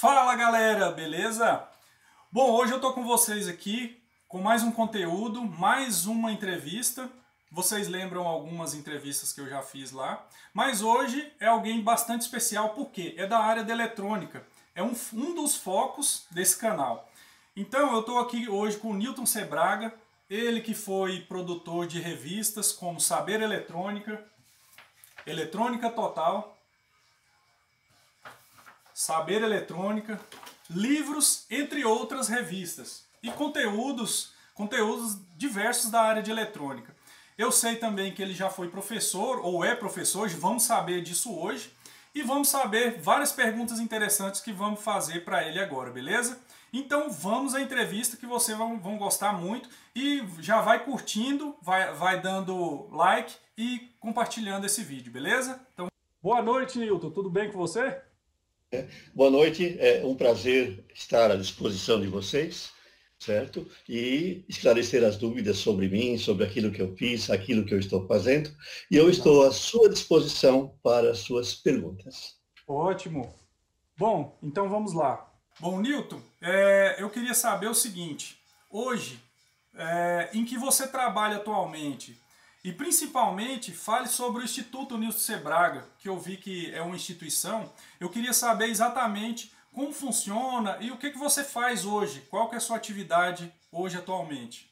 Fala galera, beleza? Bom, hoje eu tô com vocês aqui com mais um conteúdo, mais uma entrevista. Vocês lembram algumas entrevistas que eu já fiz lá, mas hoje é alguém bastante especial porque é da área da eletrônica, é um dos focos desse canal. Então eu tô aqui hoje com o Nilton Sebraga, ele que foi produtor de revistas como Saber Eletrônica, Eletrônica Total, Saber Eletrônica, livros, entre outras revistas e conteúdos diversos da área de eletrônica. Eu sei também que ele já foi professor ou é professor, vamos saber disso hoje e vamos saber várias perguntas interessantes que vamos fazer para ele agora, beleza? Então vamos à entrevista que vocês vão gostar muito e já vai curtindo, vai dando like e compartilhando esse vídeo, beleza? Então, boa noite, Nilton, tudo bem com você? Boa noite, é um prazer estar à disposição de vocês, certo? E esclarecer as dúvidas sobre mim, sobre aquilo que eu fiz, aquilo que eu estou fazendo. E eu estou à sua disposição para as suas perguntas. Ótimo. Bom, então vamos lá. Bom, Nilton, eu queria saber o seguinte. Hoje, em que você trabalha atualmente? E principalmente, fale sobre o Instituto Nilton Sebraga, que eu vi que é uma instituição. Eu queria saber exatamente como funciona e o que você faz hoje. Qual que é a sua atividade hoje atualmente?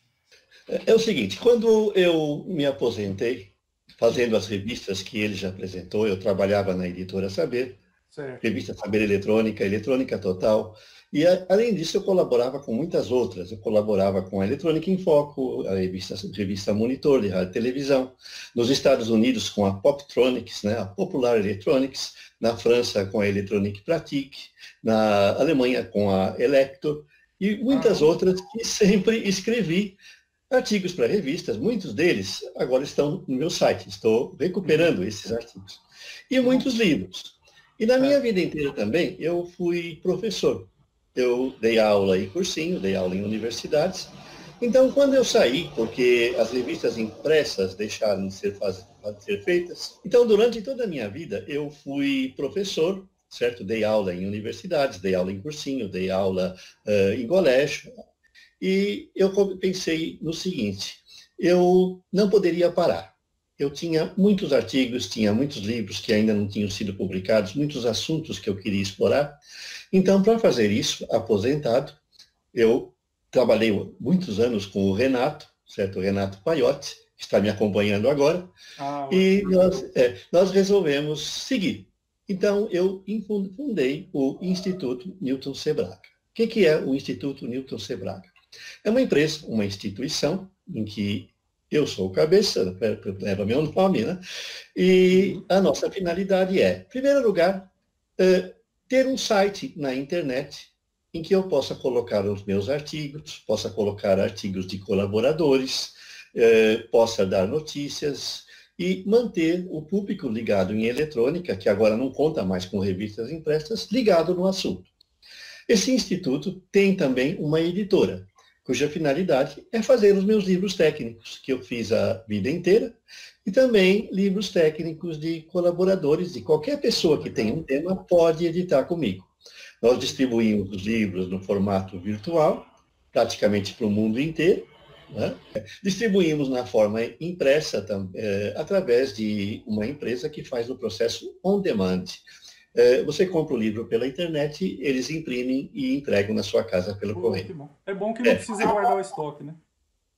É o seguinte, quando eu me aposentei, fazendo as revistas que ele já apresentou, eu trabalhava na editora Saber, Certo. revista Saber Eletrônica, Eletrônica Total. E, além disso, eu colaborava com muitas outras. Eu colaborava com a Eletrônica em Foco, a revista Monitor de rádio e televisão. Nos Estados Unidos, com a Poptronics, né, a Popular Electronics. Na França, com a Electronique Pratique. Na Alemanha, com a Elector. E muitas Caramba. outras que sempre escrevi artigos para revistas. Muitos deles agora estão no meu site. Estou recuperando esses artigos. E muitos livros. E na minha Certo. vida inteira também, eu fui professor. Eu dei aula em cursinho, dei aula em universidades. Então, quando eu saí, porque as revistas impressas deixaram de ser feitas, então, durante toda a minha vida, eu fui professor, certo? Dei aula em universidades, dei aula em cursinho, dei aula em colégio. E eu pensei no seguinte, eu não poderia parar. Eu tinha muitos artigos, tinha muitos livros que ainda não tinham sido publicados, muitos assuntos que eu queria explorar. Então, para fazer isso, aposentado, eu trabalhei muitos anos com o Renato, certo? O Renato Paiotti, que está me acompanhando agora, Ah, e ótimo. nós resolvemos seguir. Então, eu fundei o Instituto Nilton Sebraga. O que é o Instituto Nilton Sebraga? É uma empresa, uma instituição, em que eu sou o cabeça, leva meu nome, né? E a nossa finalidade é, em primeiro lugar, ter um site na internet em que eu possa colocar os meus artigos, possa colocar artigos de colaboradores, possa dar notícias e manter o público ligado em eletrônica, que agora não conta mais com revistas impressas, ligado no assunto. Esse instituto tem também uma editora, cuja finalidade é fazer os meus livros técnicos, que eu fiz a vida inteira, e também livros técnicos de colaboradores, de qualquer pessoa que tenha um tema pode editar comigo. Nós distribuímos os livros no formato virtual, praticamente para o mundo inteiro, né? Distribuímos na forma impressa, através de uma empresa que faz o processo on demand. Você compra o livro pela internet, eles imprimem e entregam na sua casa pelo Pô, que correio. bom. É bom que não É, precisa guardar o estoque, né?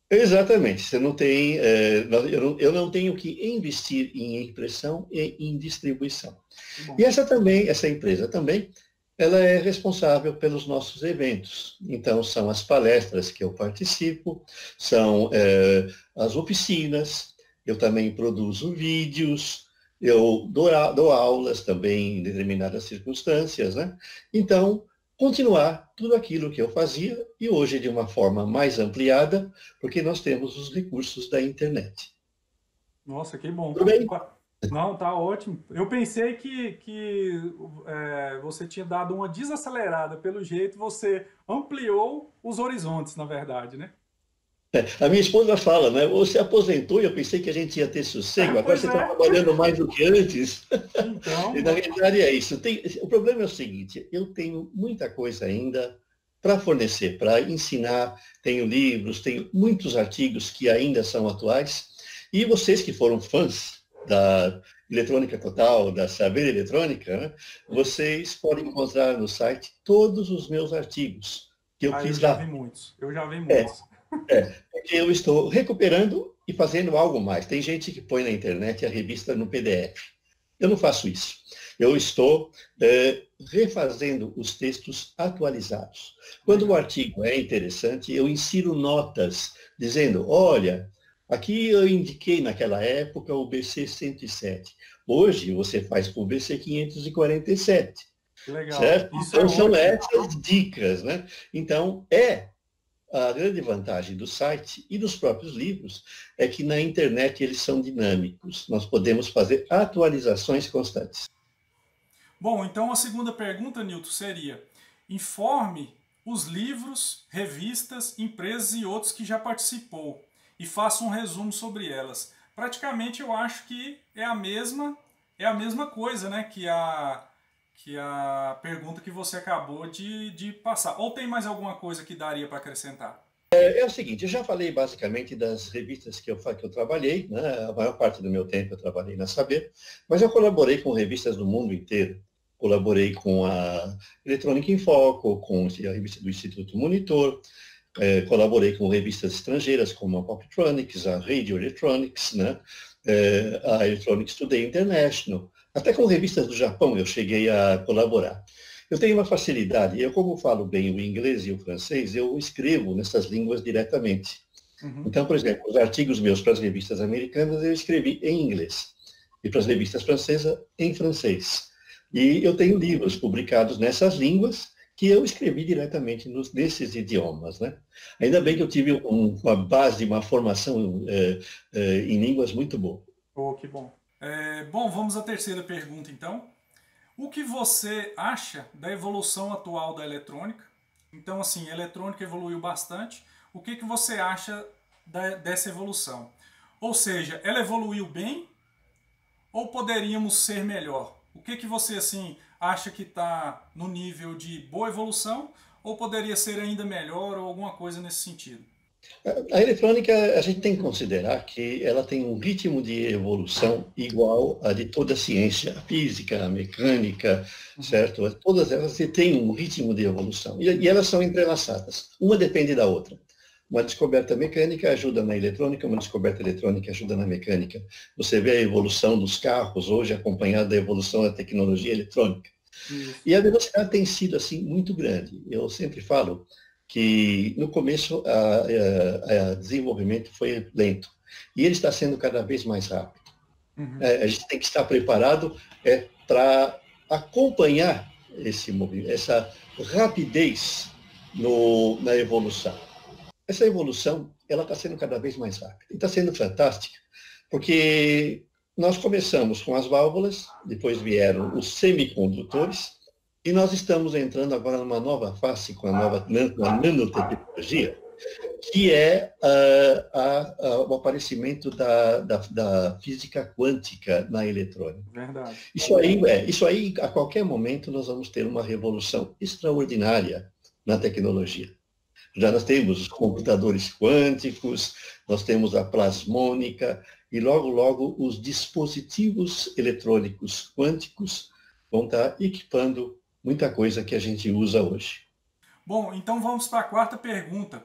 exatamente. Você não tem, eu não tenho que investir em impressão e em distribuição. Que E bom. essa empresa também, ela é responsável pelos nossos eventos. Então, são as palestras que eu participo, são as oficinas, eu também produzo vídeos, eu dou aulas também em determinadas circunstâncias, né? Então, continuar tudo aquilo que eu fazia e hoje de uma forma mais ampliada, porque nós temos os recursos da internet. Nossa, que bom. Tudo bem? Não, tá ótimo. Eu pensei que você tinha dado uma desacelerada. Pelo jeito, você ampliou os horizontes, na verdade, né? A minha esposa fala, né? Você aposentou e eu pensei que a gente ia ter sossego, agora Pois você está é. trabalhando mais do que antes. E na Então, realidade é isso. O problema é o seguinte, eu tenho muita coisa ainda para fornecer, para ensinar, tenho livros, tenho muitos artigos que ainda são atuais, e vocês que foram fãs da Eletrônica Total, da Saber Eletrônica, né? Vocês podem encontrar no site todos os meus artigos que eu ah, eu fiz já vi lá. muitos. Eu já vi É, muitos. porque eu estou recuperando e fazendo algo mais. Tem gente que põe na internet a revista no PDF. Eu não faço isso. Eu estou refazendo os textos atualizados. Quando o Legal. artigo é interessante, eu insiro notas dizendo, olha, aqui eu indiquei naquela época o BC 107. Hoje você faz com o BC 547, Legal. certo? Isso é Então são ótimo. essas dicas, né? Então a grande vantagem do site e dos próprios livros é que na internet eles são dinâmicos. Nós podemos fazer atualizações constantes. Bom, então a segunda pergunta, Nilton, seria: informe os livros, revistas, empresas e outros que já participou e faça um resumo sobre elas. Praticamente eu acho que é a mesma coisa, né, que a pergunta que você acabou de passar. Ou tem mais alguma coisa que daria para acrescentar? É o seguinte, eu já falei basicamente das revistas que eu trabalhei, né? A maior parte do meu tempo eu trabalhei na Saber, mas eu colaborei com revistas do mundo inteiro. Colaborei com a Eletrônica em Foco, com a revista do Instituto Monitor, colaborei com revistas estrangeiras como a Poptronics, a Radio Electronics, né? A Electronics Today International, até com revistas do Japão eu cheguei a colaborar. Eu tenho uma facilidade, eu como falo bem o inglês e o francês, eu escrevo nessas línguas diretamente. Uhum. Então, por exemplo, os artigos meus para as revistas americanas eu escrevi em inglês e para as revistas francesas em francês. E eu tenho livros publicados nessas línguas que eu escrevi diretamente nesses idiomas, né? Ainda bem que eu tive uma base, uma formação em línguas muito boa. Oh, que bom. Bom, vamos à terceira pergunta então. O que você acha da evolução atual da eletrônica? Então, assim, a eletrônica evoluiu bastante. O que você acha dessa evolução? Ou seja, ela evoluiu bem ou poderíamos ser melhor? O que você assim acha que está no nível de boa evolução ou poderia ser ainda melhor ou alguma coisa nesse sentido? A eletrônica, a gente tem que considerar que ela tem um ritmo de evolução igual a de toda a ciência, a física, a mecânica, Uhum. certo? Todas elas têm um ritmo de evolução e elas são entrelaçadas. Uma depende da outra. Uma descoberta mecânica ajuda na eletrônica, uma descoberta eletrônica ajuda na mecânica. Você vê a evolução dos carros hoje acompanhada da evolução da tecnologia eletrônica. Isso. E a velocidade tem sido assim muito grande. Eu sempre falo que no começo o desenvolvimento foi lento e ele está sendo cada vez mais rápido. Uhum. A gente tem que estar preparado para acompanhar esse movimento, essa rapidez na evolução. Essa evolução ela está sendo cada vez mais rápida e está sendo fantástica, porque nós começamos com as válvulas, depois vieram os semicondutores, e nós estamos entrando agora numa nova fase com a nova nanotecnologia, que é o aparecimento da física quântica na eletrônica. Verdade. Isso aí, a qualquer momento, nós vamos ter uma revolução extraordinária na tecnologia. Já nós temos os computadores quânticos, nós temos a plasmônica, e logo, logo, os dispositivos eletrônicos quânticos vão estar equipando muita coisa que a gente usa hoje. Bom, então vamos para a quarta pergunta.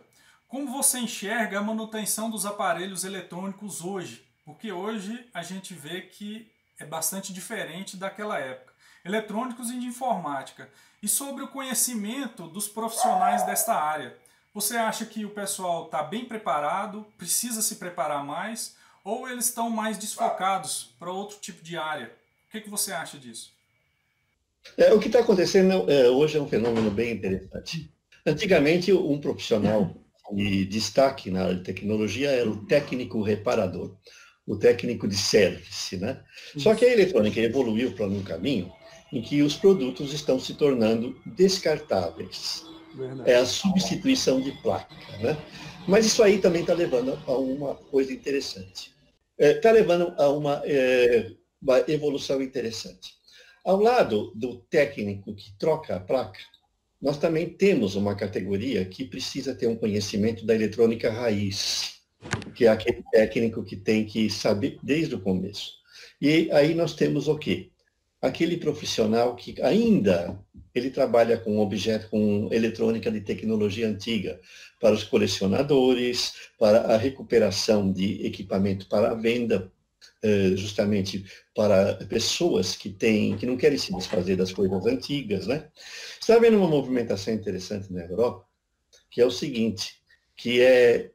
Como você enxerga a manutenção dos aparelhos eletrônicos hoje? Porque hoje a gente vê que é bastante diferente daquela época. Eletrônicos e de informática. E sobre o conhecimento dos profissionais desta área. Você acha que o pessoal está bem preparado, precisa se preparar mais, ou eles estão mais desfocados para outro tipo de área? O que você acha disso? O que está acontecendo hoje é um fenômeno bem interessante. Antigamente, um profissional de destaque na área de tecnologia era o técnico reparador, o técnico de service, né? Só que a Isso. eletrônica evoluiu para um caminho em que os produtos estão se tornando descartáveis. Verdade. É a substituição de placa, né? Mas isso aí também está levando a uma coisa interessante. Está levando a uma evolução interessante. Ao lado do técnico que troca a placa, nós também temos uma categoria que precisa ter um conhecimento da eletrônica raiz, que é aquele técnico que tem que saber desde o começo. E aí nós temos o quê? Aquele profissional que ainda ele trabalha com objeto, com eletrônica de tecnologia antiga, para os colecionadores, para a recuperação de equipamento para a venda, justamente para pessoas que não querem se desfazer das coisas antigas, né? Está havendo uma movimentação interessante na Europa, que é o seguinte, que é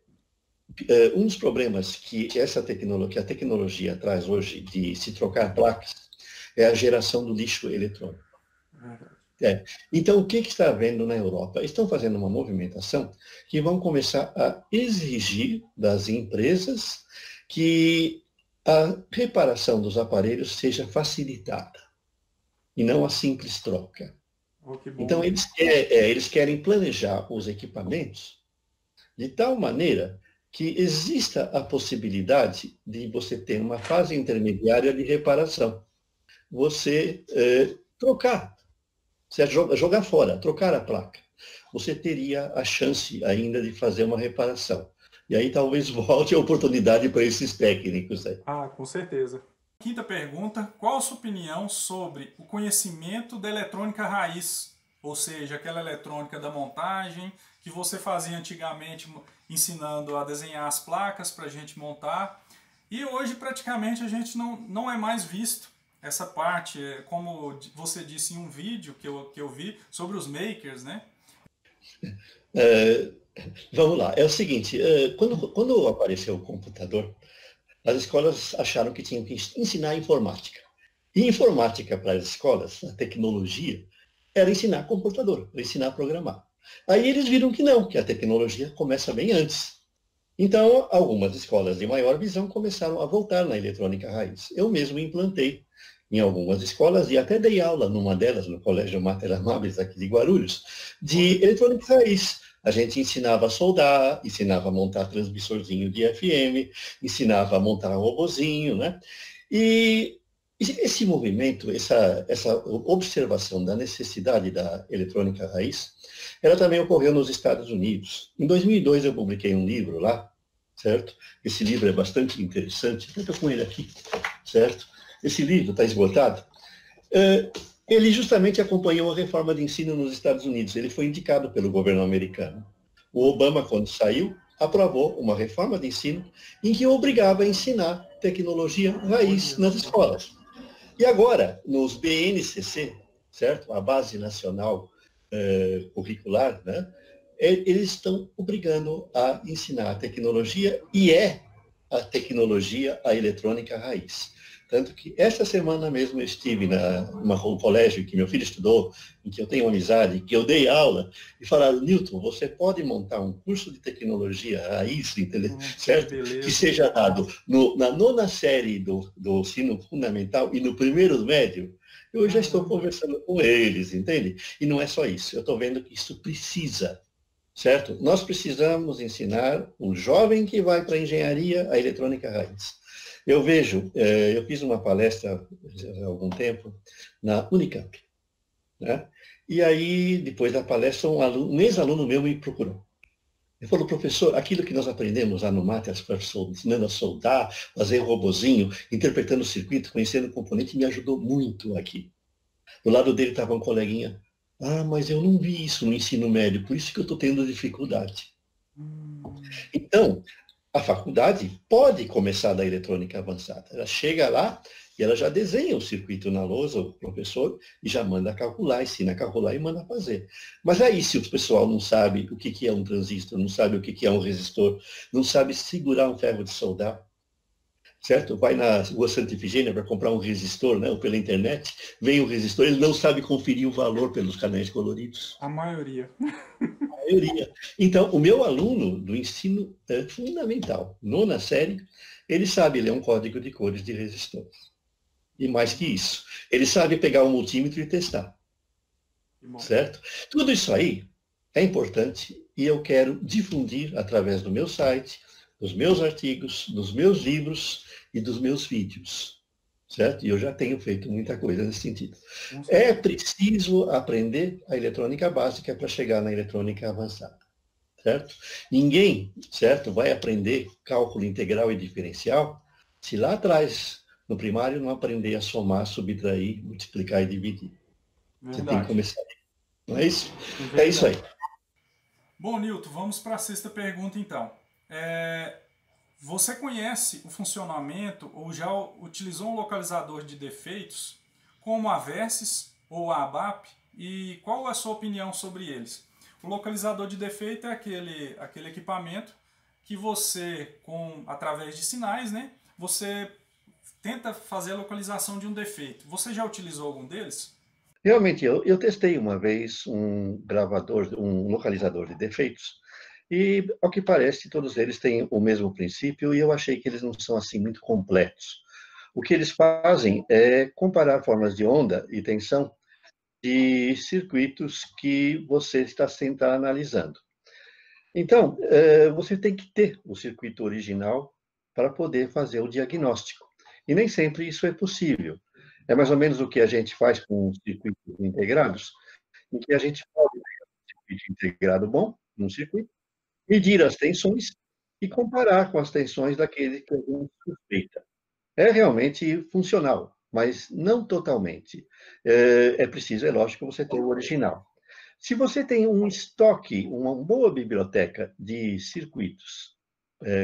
um dos problemas que a tecnologia traz hoje de se trocar placas é a geração do lixo eletrônico. Então, o que está havendo na Europa? Estão fazendo uma movimentação que vão começar a exigir das empresas que a reparação dos aparelhos seja facilitada e não a simples troca. Então, eles querem planejar os equipamentos de tal maneira que exista a possibilidade de você ter uma fase intermediária de reparação. Você trocar, você jogar fora, trocar a placa. Você teria a chance ainda de fazer uma reparação. E aí talvez volte a oportunidade para esses técnicos aí. Ah, com certeza. Quinta pergunta, qual a sua opinião sobre o conhecimento da eletrônica raiz? Ou seja, aquela eletrônica da montagem que você fazia antigamente ensinando a desenhar as placas para a gente montar. E hoje praticamente a gente não é mais visto essa parte, como você disse em um vídeo que eu vi sobre os makers, né? Vamos lá, é o seguinte, quando apareceu o computador, as escolas acharam que tinham que ensinar informática. E informática para as escolas, a tecnologia, era ensinar computador, era ensinar a programar. Aí eles viram que não, que a tecnologia começa bem antes. Então, algumas escolas de maior visão começaram a voltar na eletrônica raiz. Eu mesmo implantei em algumas escolas e até dei aula numa delas, no Colégio Mater Amables, aqui de Guarulhos, de eletrônica raiz. A gente ensinava a soldar, ensinava a montar transmissorzinho de FM, ensinava a montar robozinho, né? E esse movimento, essa observação da necessidade da eletrônica raiz, ela também ocorreu nos Estados Unidos. Em 2002 eu publiquei um livro lá, certo? Esse livro é bastante interessante, eu estou com ele aqui, certo? Esse livro está esgotado. Ele justamente acompanhou a reforma de ensino nos Estados Unidos. Ele foi indicado pelo governo americano. O Obama, quando saiu, aprovou uma reforma de ensino em que obrigava a ensinar tecnologia raiz nas escolas. E agora, nos BNCC, certo? A Base Nacional Curricular, né? Eles estão obrigando a ensinar a tecnologia e a tecnologia, a eletrônica raiz. Tanto que esta semana mesmo eu estive num colégio que meu filho estudou, em que eu tenho amizade, que eu dei aula, e falaram, Newton, você pode montar um curso de tecnologia raiz, certo? Que seja dado na nona série do ensino fundamental e no primeiro médio. Eu já estou conversando com eles, entende? E não é só isso, eu estou vendo que isso precisa, certo? Nós precisamos ensinar o jovem que vai para a engenharia a eletrônica raiz. Eu vejo, eu fiz uma palestra há algum tempo na Unicamp, né? E aí, depois da palestra, um ex-aluno meu me procurou. Ele falou, professor, aquilo que nós aprendemos lá no Mater, ensinando a soldar, fazer robozinho, interpretando o circuito, conhecendo o componente, me ajudou muito aqui. Do lado dele estava um coleguinha, mas eu não vi isso no ensino médio, por isso que eu estou tendo dificuldade. Então, a faculdade pode começar da eletrônica avançada. Ela chega lá e ela já desenha o circuito na lousa, o professor, e já manda calcular, ensina a calcular e manda fazer. Mas aí, se o pessoal não sabe o que é um transistor, não sabe o que é um resistor, não sabe segurar um ferro de soldar, certo? Vai na rua Santa Ifigênia para comprar um resistor, né, ou pela internet, vem o resistor, ele não sabe conferir o valor pelos canais coloridos. A maioria. Então, o meu aluno do ensino fundamental, nona série, ele sabe ler um código de cores de resistores. E mais que isso, ele sabe pegar um multímetro e testar. Certo? Tudo isso aí é importante e eu quero difundir através do meu site, dos meus artigos, dos meus livros e dos meus vídeos, certo? E eu já tenho feito muita coisa nesse sentido. É preciso aprender a eletrônica básica para chegar na eletrônica avançada, certo? Ninguém, certo, vai aprender cálculo integral e diferencial se lá atrás, no primário, não aprender a somar, subtrair, multiplicar e dividir. Você tem que Verdade. começar. Não é isso? É É isso aí. verdade. Bom, Nilton, vamos para a sexta pergunta então. Você conhece o funcionamento ou já utilizou um localizador de defeitos como a Versys ou a ABAP e qual a sua opinião sobre eles? O localizador de defeito é aquele equipamento que você, através de sinais, né, você tenta fazer a localização de um defeito. Você já utilizou algum deles? Realmente, eu testei uma vez um gravador, um localizador de defeitos, e, ao que parece, todos eles têm o mesmo princípio, e eu achei que eles não são assim muito completos. O que eles fazem é comparar formas de onda e tensão de circuitos que você está sempre analisando. Então, você tem que ter o circuito original para poder fazer o diagnóstico. E nem sempre isso é possível. É mais ou menos o que a gente faz com os circuitos integrados, em que a gente pode pegar um circuito integrado bom, num circuito, medir as tensões e comparar com as tensões daquele que a gente suspeita. É realmente funcional, mas não totalmente. É preciso, é lógico, você ter o original. Se você tem um estoque, uma boa biblioteca de circuitos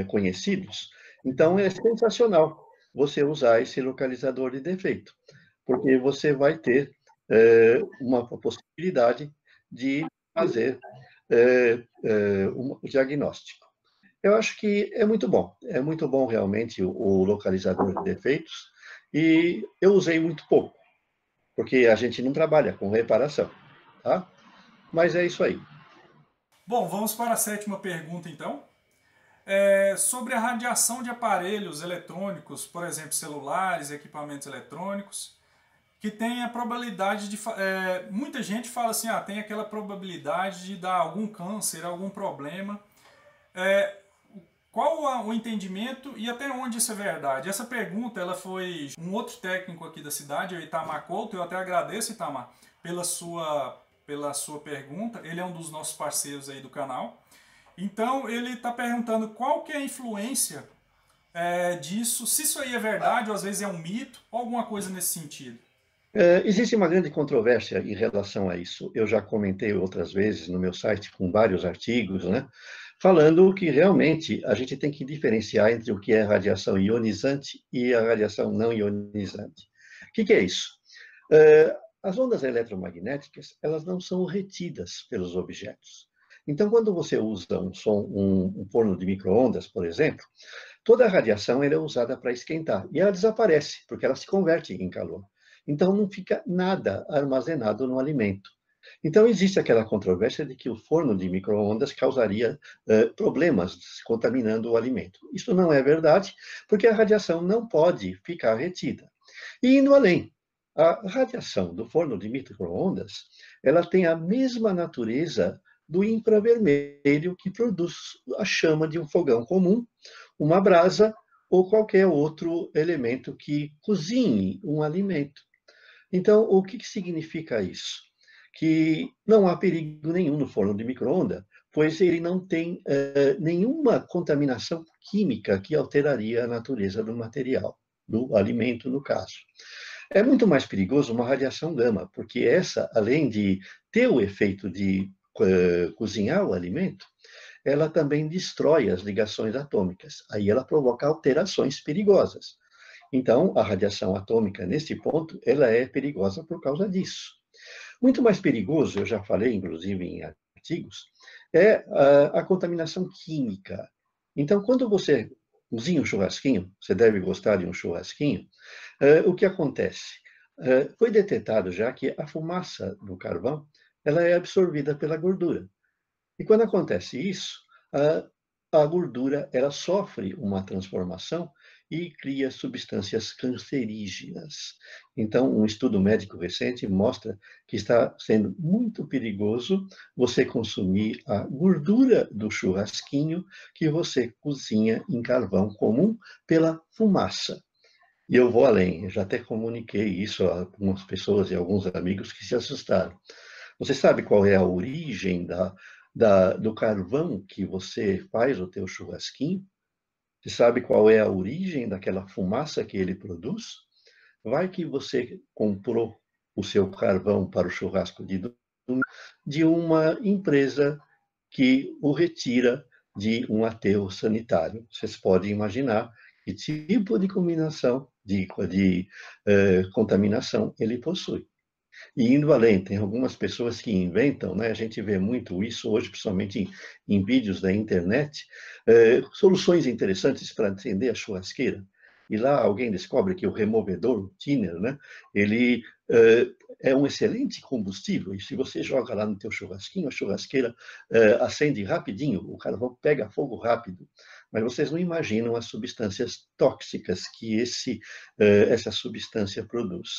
conhecidos, então é sensacional você usar esse localizador de defeito, porque você vai ter uma possibilidade de fazer um diagnóstico. Eu acho que é muito bom realmente o localizador de defeitos, e eu usei muito pouco, porque a gente não trabalha com reparação, tá? Mas é isso aí. Bom, vamos para a sétima pergunta então. Sobre a radiação de aparelhos eletrônicos, por exemplo, celulares, equipamentos eletrônicos, que tem a probabilidade de. Muita gente fala assim, tem aquela probabilidade de dar algum câncer, algum problema. Qual o entendimento e até onde isso é verdade? Essa pergunta ela foi um outro técnico aqui da cidade, o Itamar Couto. Eu até agradeço, Itamar, pela sua pergunta. Ele é um dos nossos parceiros aí do canal. Então ele está perguntando qual que é a influência disso, se isso aí é verdade ou às vezes é um mito, ou alguma coisa nesse sentido. Existe uma grande controvérsia em relação a isso. Eu já comentei outras vezes no meu site com vários artigos, né, falando que realmente a gente tem que diferenciar entre o que é radiação ionizante e a radiação não ionizante. O que é isso? As ondas eletromagnéticas, elas não são retidas pelos objetos. Então, quando você usa um forno de micro-ondas, por exemplo, toda a radiação é usada para esquentar e ela desaparece, porque ela se converte em calor. Então, não fica nada armazenado no alimento. Então, existe aquela controvérsia de que o forno de micro-ondas causaria problemas contaminando o alimento. Isso não é verdade, porque a radiação não pode ficar retida. E indo além, a radiação do forno de micro-ondas, ela tem a mesma natureza do infravermelho que produz a chama de um fogão comum, uma brasa ou qualquer outro elemento que cozinhe um alimento. Então, o que significa isso? Que não há perigo nenhum no forno de micro-ondas, pois ele não tem nenhuma contaminação química que alteraria a natureza do material, do alimento, no caso. É muito mais perigoso uma radiação gama, porque essa, além de ter o efeito de cozinhar o alimento, ela também destrói as ligações atômicas. Aí ela provoca alterações perigosas. Então, a radiação atômica, nesse ponto, ela é perigosa por causa disso. Muito mais perigoso, eu já falei, inclusive, em artigos, é a contaminação química. Então, quando você cozinha um churrasquinho, você deve gostar de um churrasquinho, o que acontece? Foi detectado já que a fumaça do carvão ela é absorvida pela gordura. E quando acontece isso, a gordura ela sofre uma transformação e cria substâncias cancerígenas. Então, um estudo médico recente mostra que está sendo muito perigoso você consumir a gordura do churrasquinho que você cozinha em carvão comum pela fumaça. E eu vou além, eu já até comuniquei isso a algumas pessoas e alguns amigos que se assustaram. Você sabe qual é a origem do carvão que você faz o teu churrasquinho? Você sabe qual é a origem daquela fumaça que ele produz? Vai que você comprou o seu carvão para o churrasco de uma empresa que o retira de um aterro sanitário. Vocês podem imaginar que tipo de combinação de contaminação ele possui. E indo além, tem algumas pessoas que inventam, né? A gente vê muito isso hoje, principalmente em vídeos da internet, soluções interessantes para acender a churrasqueira. E lá alguém descobre que o removedor, o thinner, né? Ele é um excelente combustível. E se você joga lá no teu churrasquinho, a churrasqueira acende rapidinho, o carvão pega fogo rápido. Mas vocês não imaginam as substâncias tóxicas que essa substância produz.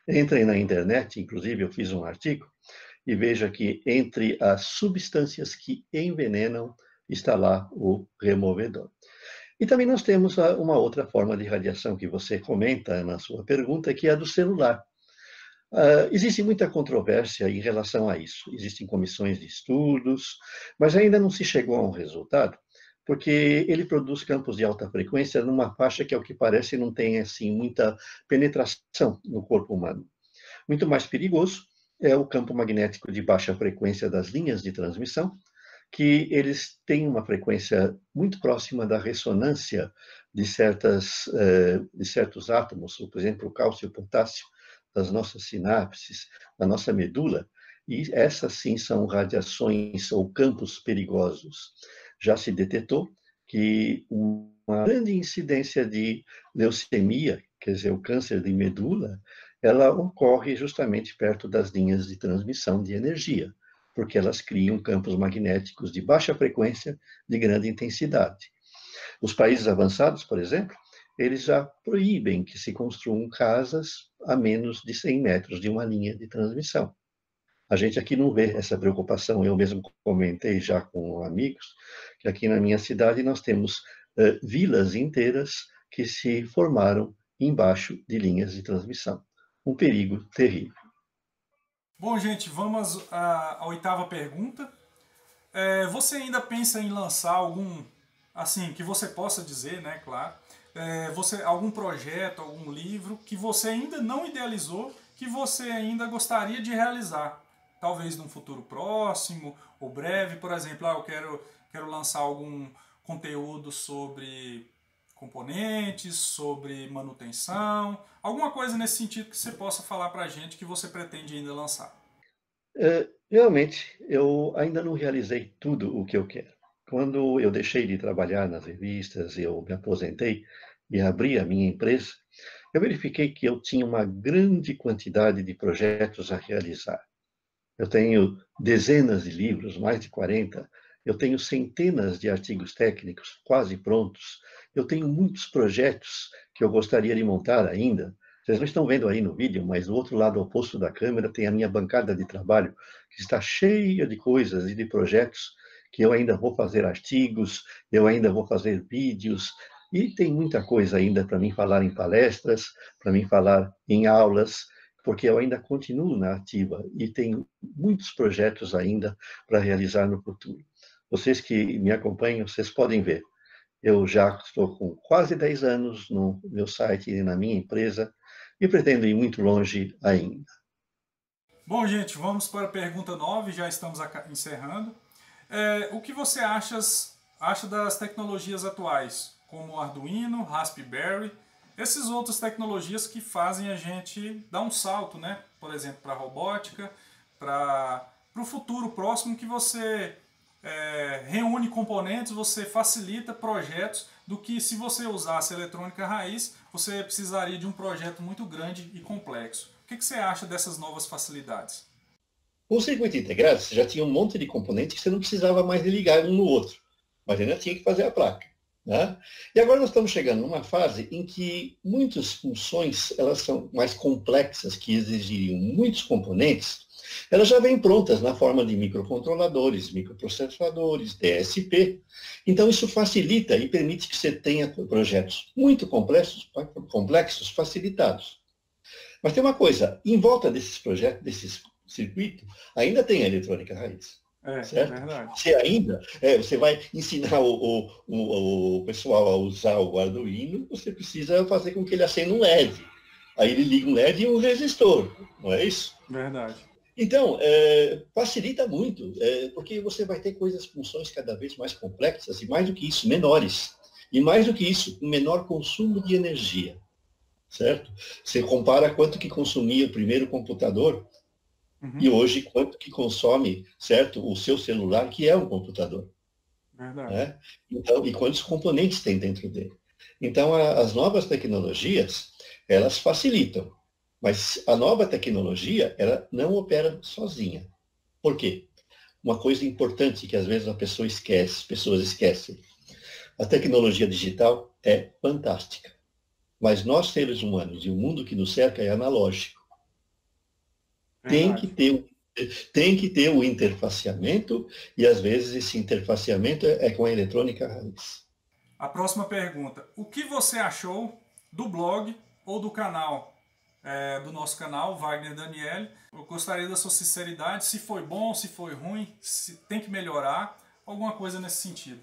Entrem na internet, inclusive eu fiz um artigo, e veja que entre as substâncias que envenenam está lá o removedor. E também nós temos uma outra forma de radiação que você comenta na sua pergunta, que é a do celular. Existe muita controvérsia em relação a isso. Existem comissões de estudos, mas ainda não se chegou a um resultado, porque ele produz campos de alta frequência numa faixa que, ao que parece, não tem assim muita penetração no corpo humano. Muito mais perigoso é o campo magnético de baixa frequência das linhas de transmissão, que eles têm uma frequência muito próxima da ressonância de certos átomos, por exemplo, o cálcio e o potássio, das nossas sinapses, da nossa medula, e essas sim são radiações ou campos perigosos. Já se detectou que uma grande incidência de leucemia, quer dizer, o câncer de medula, ela ocorre justamente perto das linhas de transmissão de energia, porque elas criam campos magnéticos de baixa frequência, de grande intensidade. Os países avançados, por exemplo, eles já proíbem que se construam casas a menos de 100 metros de uma linha de transmissão. A gente aqui não vê essa preocupação. Eu mesmo comentei já com amigos que aqui na minha cidade nós temos vilas inteiras que se formaram embaixo de linhas de transmissão. Um perigo terrível. Bom, gente, vamos à oitava pergunta. Você ainda pensa em lançar algum, assim, que você possa dizer, né, claro, algum projeto, algum livro que você ainda não idealizou, que você ainda gostaria de realizar? Talvez num futuro próximo ou breve, por exemplo, eu quero lançar algum conteúdo sobre componentes, sobre manutenção, alguma coisa nesse sentido que você possa falar para a gente que você pretende ainda lançar. Realmente, eu ainda não realizei tudo o que eu quero. Quando eu deixei de trabalhar nas revistas, eu me aposentei e abri a minha empresa, eu verifiquei que eu tinha uma grande quantidade de projetos a realizar. Eu tenho dezenas de livros, mais de 40. Eu tenho centenas de artigos técnicos quase prontos. Eu tenho muitos projetos que eu gostaria de montar ainda. Vocês não estão vendo aí no vídeo, mas do outro lado oposto da câmera tem a minha bancada de trabalho, que está cheia de coisas e de projetos que eu ainda vou fazer artigos, eu ainda vou fazer vídeos, e tem muita coisa ainda para mim falar em palestras, para mim falar em aulas, porque eu ainda continuo na ativa e tenho muitos projetos ainda para realizar no futuro. Vocês que me acompanham, vocês podem ver. Eu já estou com quase 10 anos no meu site e na minha empresa e pretendo ir muito longe ainda. Bom, gente, vamos para a pergunta 9, já estamos encerrando. O que você acha das tecnologias atuais, como o Arduino, Raspberry, essas outras tecnologias que fazem a gente dar um salto, né? Por exemplo, para a robótica, para o futuro próximo que você reúne componentes, você facilita projetos do que se você usasse eletrônica raiz, você precisaria de um projeto muito grande e complexo. O que você acha dessas novas facilidades? Com o circuito integrado, você já tinha um monte de componentes que você não precisava mais ligar um no outro, mas ainda tinha que fazer a placa. né? E agora nós estamos chegando numa fase em que muitas funções, elas são mais complexas, que exigiriam muitos componentes, elas já vêm prontas na forma de microcontroladores, microprocessadores, DSP. Então isso facilita e permite que você tenha projetos muito complexos facilitados. Mas tem uma coisa, em volta desses projetos, desses circuitos, ainda tem a eletrônica raiz. Certo? Verdade. Você ainda, você vai ensinar o pessoal a usar o Arduino, você precisa fazer com que ele acenda um LED. Aí ele liga um LED e um resistor, não é isso? Verdade. Então, facilita muito, porque você vai ter funções cada vez mais complexas e mais do que isso, menores. E mais do que isso, com menor consumo de energia, certo? Você compara quanto que consumia o primeiro computador e hoje quanto que consome, certo, o seu celular, que é um computador. Verdade. Né? Então, e quantos componentes tem dentro dele. Então, as novas tecnologias, elas facilitam. Mas a nova tecnologia, ela não opera sozinha. Por quê? Uma coisa importante que às vezes as pessoas esquecem. A tecnologia digital é fantástica. Mas nós, seres humanos, e o mundo que nos cerca é analógico. Tem que ter o interfaceamento, e às vezes esse interfaceamento é com a eletrônica raiz. A próxima pergunta. O que você achou do blog ou do canal? Do nosso canal, Wagner Daniele. Eu gostaria da sua sinceridade, se foi bom, se foi ruim, se tem que melhorar, alguma coisa nesse sentido.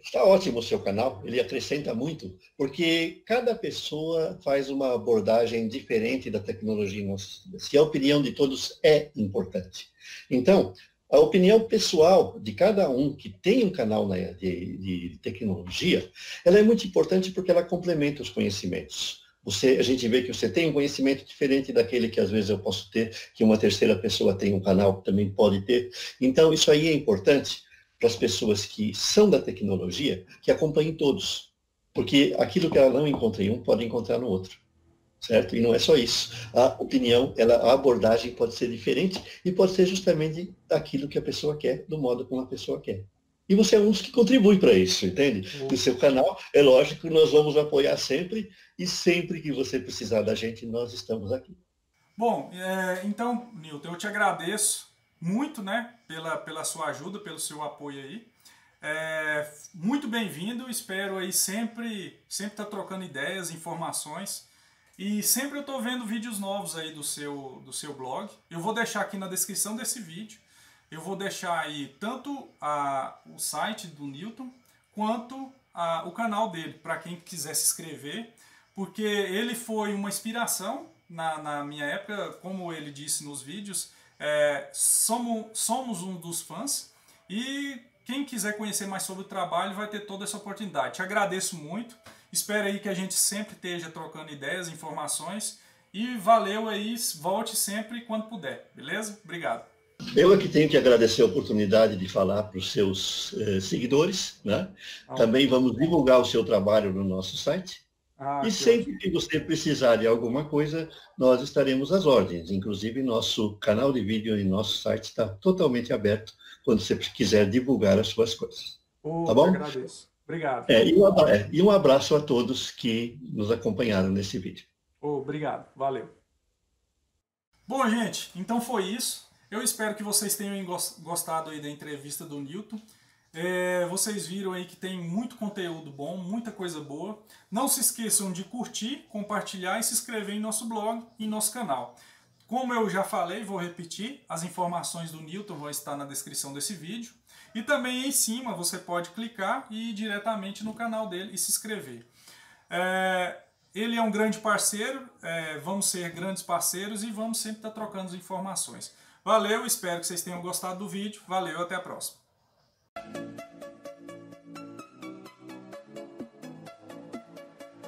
Está ótimo o seu canal, ele acrescenta muito, porque cada pessoa faz uma abordagem diferente da tecnologia. E a opinião de todos é importante. Então, a opinião pessoal de cada um que tem um canal de tecnologia, ela é muito importante porque ela complementa os conhecimentos. A gente vê que você tem um conhecimento diferente daquele que às vezes eu posso ter, que uma terceira pessoa tem um canal que também pode ter. Então, isso aí é importante para as pessoas que são da tecnologia, que acompanhem todos. Porque aquilo que ela não encontra em um, pode encontrar no outro. Certo? E não é só isso. A opinião, a abordagem pode ser diferente e pode ser justamente daquilo que a pessoa quer, do modo como a pessoa quer. E você é um dos que contribui para isso, entende? No seu canal, é lógico que nós vamos apoiar sempre, e sempre que você precisar da gente, nós estamos aqui. Bom, então, Nilton, eu te agradeço muito, né, pela sua ajuda, pelo seu apoio aí. Muito bem-vindo, espero aí sempre estar trocando ideias, informações. E sempre eu estou vendo vídeos novos aí do seu blog. Eu vou deixar aqui na descrição desse vídeo. Eu vou deixar aí tanto o site do Nilton, quanto o canal dele, para quem quiser se inscrever, porque ele foi uma inspiração na minha época, como ele disse nos vídeos, somos um dos fãs, e quem quiser conhecer mais sobre o trabalho vai ter toda essa oportunidade. Te agradeço muito, espero aí que a gente sempre esteja trocando ideias, informações, e valeu aí, volte sempre quando puder, beleza? Obrigado. Eu aqui tenho que agradecer a oportunidade de falar para os seus seguidores, né? Também vamos divulgar o seu trabalho no nosso site. E sempre que você precisar de alguma coisa, nós estaremos às ordens. Inclusive, nosso canal de vídeo e nosso site está totalmente aberto quando você quiser divulgar as suas coisas. Tá bom? Eu agradeço. Obrigado. E um abraço a todos que nos acompanharam nesse vídeo. Obrigado. Valeu. Bom, gente, então foi isso. Eu espero que vocês tenham gostado aí da entrevista do Nilton. Vocês viram aí que tem muito conteúdo bom, muita coisa boa. Não se esqueçam de curtir, compartilhar e se inscrever em nosso blog e em nosso canal. Como eu já falei, vou repetir, as informações do Nilton vão estar na descrição desse vídeo. E também em cima você pode clicar e ir diretamente no canal dele e se inscrever. Ele é um grande parceiro, vamos ser grandes parceiros e vamos sempre estar trocando informações. Valeu, espero que vocês tenham gostado do vídeo. Valeu, até a próxima.